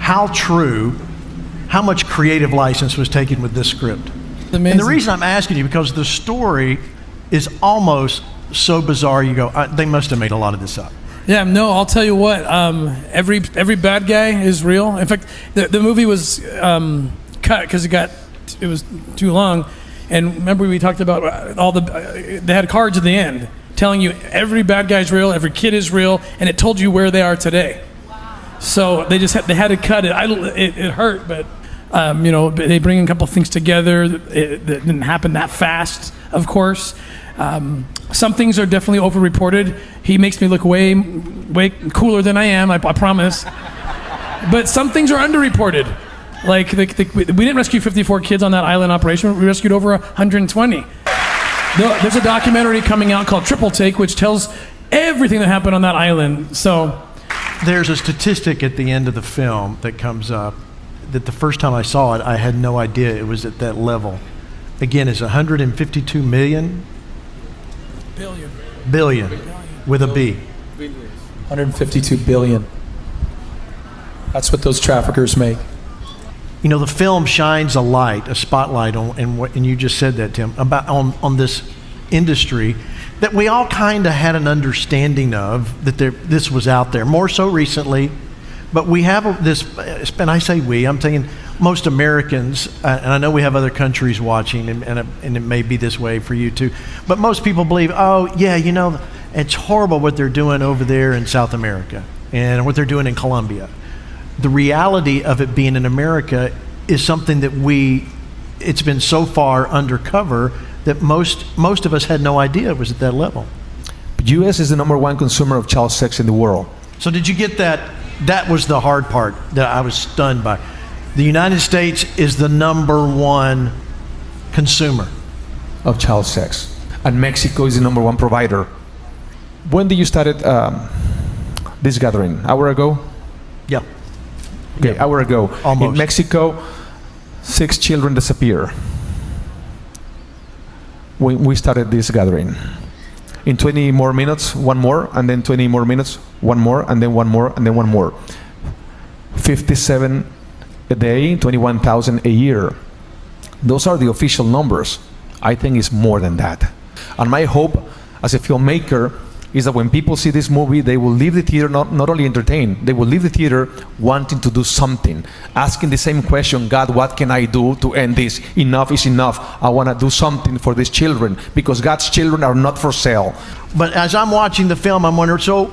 how true, how much creative license was taken with this script. Amazing. And the reason I'm asking you, because the story is almost so bizarre, you go, they must have made a lot of this up. Yeah, no, I'll tell you what, every bad guy is real. In fact, the movie was cut because it was too long. And remember we talked about they had cards at the end telling you every bad guy's real, every kid is real, and it told you where they are today. Wow. So they had to cut it. It hurt, but they bring a couple things together. It didn't happen that fast, of course. Some things are definitely overreported. He makes me look way cooler than I am, I promise. But some things are underreported. Like, we didn't rescue 54 kids on that island operation. We rescued over 120. There's a documentary coming out called Triple Take, which tells everything that happened on that island. So, there's a statistic at the end of the film that comes up that the first time I saw it, I had no idea it was at that level. Again, it's 152 million? Billion. With a B. 152 billion. That's what those traffickers make. You know, the film shines a spotlight on, and you just said that, Tim, about on this industry that we all kind of had an understanding of, that this was out there, more so recently, but we have this, and I say we, I'm thinking most Americans, and I know we have other countries watching, and it may be this way for you too, but most people believe, oh yeah, you know, it's horrible what they're doing over there in South America and what they're doing in Colombia. The reality of it being in America is something that it's been so far undercover that most of us had no idea it was at that level. U.S. is the #1 consumer of child sex in the world. So did you get that? That was the hard part that I was stunned by. The United States is the #1 consumer of child sex, and Mexico is the #1 provider. When did you started this gathering? An hour ago? Yeah. Okay, an hour ago. Almost. In Mexico, 6 children disappear. We started this gathering. In 20 more minutes, one more, and then 20 more minutes, one more, and then one more, and then one more. 57 a day, 21,000 a year. Those are the official numbers. I think it's more than that. And my hope as a filmmaker is that when people see this movie, they will leave the theater not only entertained, they will leave the theater wanting to do something, asking the same question, God, what can I do to end this? Enough is enough. I want to do something for these children, because God's children are not for sale. But as I'm watching the film, I'm wondering, so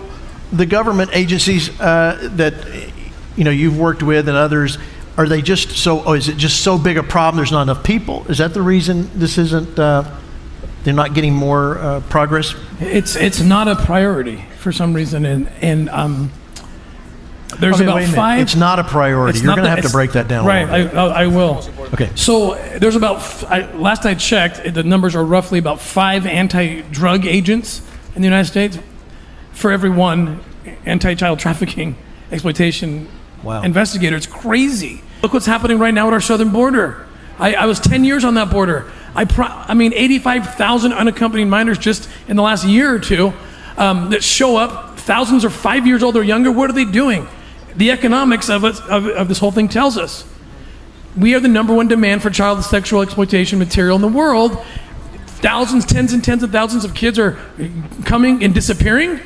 the government agencies that you've worked with and others, are they just is it just so big a problem there's not enough people? Is that the reason this isn't they're not getting more progress? It's not a priority for some reason, and there's about 5. It's not a priority. You're going to have to break that down. Right, I will. Okay. So there's about, last I checked, the numbers are roughly about 5 anti-drug agents in the United States for every 1 anti-child trafficking exploitation investigator. It's crazy. Look what's happening right now at our southern border. I was 10 years on that border. 85,000 unaccompanied minors just in the last year or two that show up. Thousands are 5 years old or younger. What are they doing? The economics of this whole thing tells us we are the #1 demand for child sexual exploitation material in the world. Thousands, tens and tens of thousands of kids are coming and disappearing.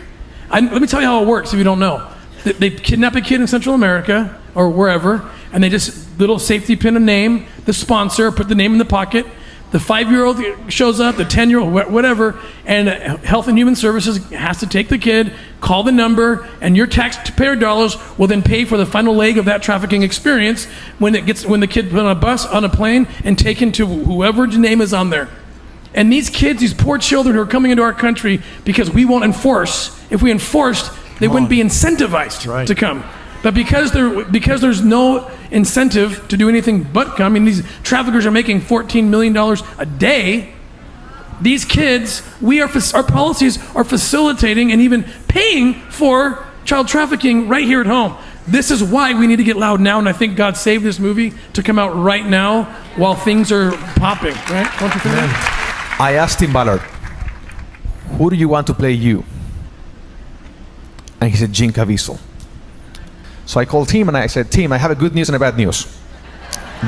Let me tell you how it works if you don't know. They kidnap a kid in Central America or wherever, and they just little safety pin a name, the sponsor, put the name in the pocket. The 5-year-old shows up, the 10-year-old, whatever, and Health and Human Services has to take the kid, call the number, and your taxpayer dollars will then pay for the final leg of that trafficking experience when the kid put on a bus, on a plane, and taken to whoever's name is on there. And these kids, these poor children who are coming into our country because we won't enforce. If we enforced, they wouldn't be incentivized to come. But because there's no incentive to do anything but come, I mean, these traffickers are making $14 million a day. These kids, our policies are facilitating and even paying for child trafficking right here at home. This is why we need to get loud now, and I think God saved this movie to come out right now while things are popping, right? Don't you think that? I asked Tim Ballard, who do you want to play you? And he said, Jim Caviezel. So I called Tim and I said, Tim, I have a good news and a bad news.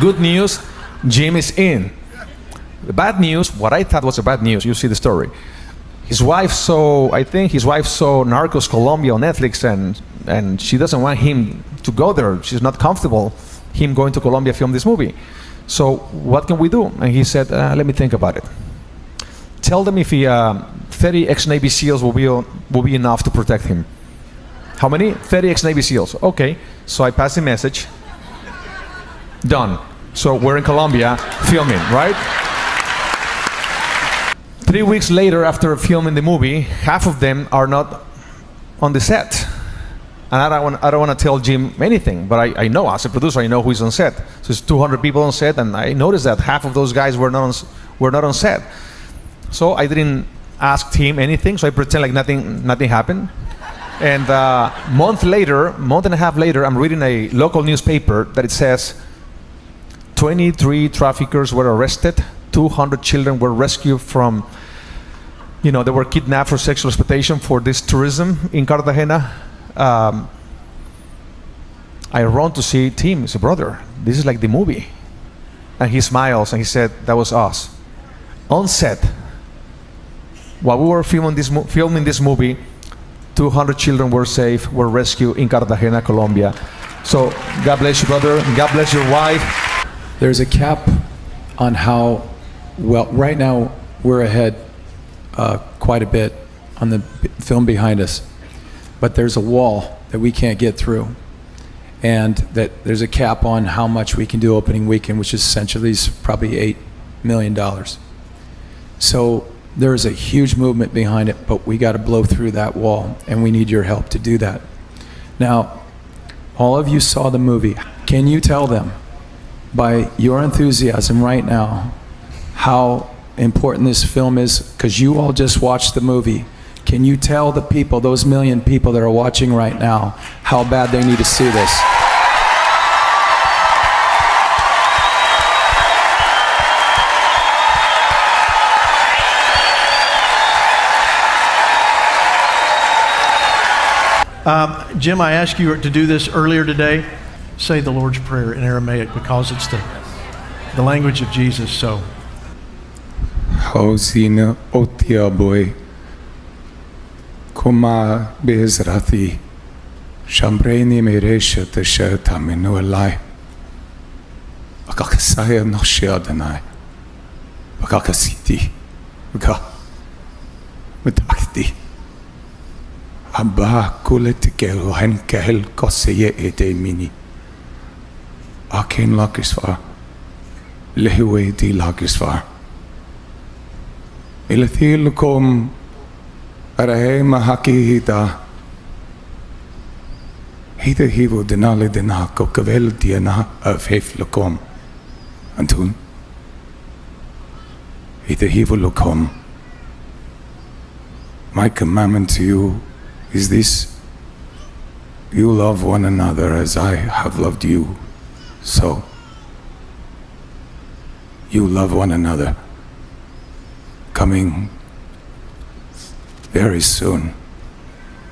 Good news, Jim is in. The bad news, what I thought was a bad news, you see the story. I think his wife saw Narcos Colombia on Netflix, and she doesn't want him to go there. She's not comfortable him going to Colombia film this movie. So what can we do? And he said, let me think about it. Tell them if 30 ex-Navy SEALs will be enough to protect him. How many? 30 ex-Navy SEALs. Okay, so I passed the message. Done. So we're in Colombia filming, right? 3 weeks later, after filming the movie, half of them are not on the set. And I don't want to tell Jim anything, but I know, as a producer, I know who's on set. So it's 200 people on set, and I noticed that half of those guys were not on set. So I didn't ask Tim anything, so I pretend like nothing happened. And month and a half later, I'm reading a local newspaper that it says 23 traffickers were arrested, 200 children were rescued from, they were kidnapped for sexual exploitation for this tourism in Cartagena. I run to see Tim. I said, brother, this is like the movie. And he smiles and he said, that was us. On set, while we were filming this movie, 200 children were saved, were rescued in Cartagena, Colombia. So God bless you, brother. God bless your wife. There's a cap on how well, right now we're ahead quite a bit on the film behind us, but there's a wall that we can't get through, and that there's a cap on how much we can do opening weekend, which is essentially probably $8 million. So there's a huge movement behind it, but we got to blow through that wall, and we need your help to do that. Now, all of you saw the movie. Can you tell them, by your enthusiasm right now, how important this film is? Because you all just watched the movie. Can you tell the people, those million people that are watching right now, how bad they need to see this? Jim, I asked you to do this earlier today. Say the Lord's Prayer in Aramaic because it's the language of Jesus. So. Hosina otiaboy Kuma bezrathi Shambreni meresha tesha taminu alai Akakasaya no shiadanai Akakasiti Mutakti Abba kuletikelo henkel koseye ede mini Akin lakisvar Lehiwe di lakisvar Ilathilkom Arahe mahaki hita Hita hivo denale denako kavel diana afhef lokom Antun Hita hivo lokom. My commandment to you is this: you love one another as I have loved you, so you love one another. Coming very soon,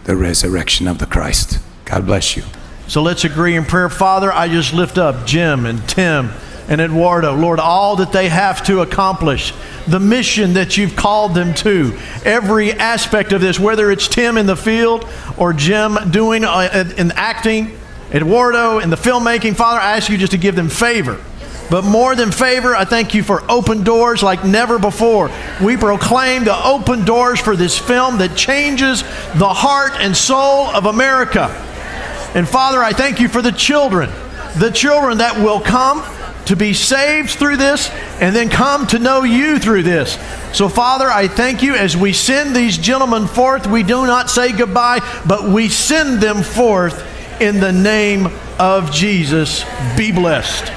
the resurrection of the Christ. God bless you. So let's agree in prayer. Father, I just lift up Jim and Tim and Eduardo. Lord, all that they have to accomplish, the mission that you've called them to, every aspect of this, whether it's Tim in the field or Jim doing in acting, Eduardo in the filmmaking. Father, I ask you just to give them favor. But more than favor, I thank you for open doors like never before. We proclaim the open doors for this film that changes the heart and soul of America. And Father, I thank you for the children that will come to be saved through this and then come to know you through this. So Father, I thank you as we send these gentlemen forth. We do not say goodbye, but we send them forth in the name of Jesus. Be blessed.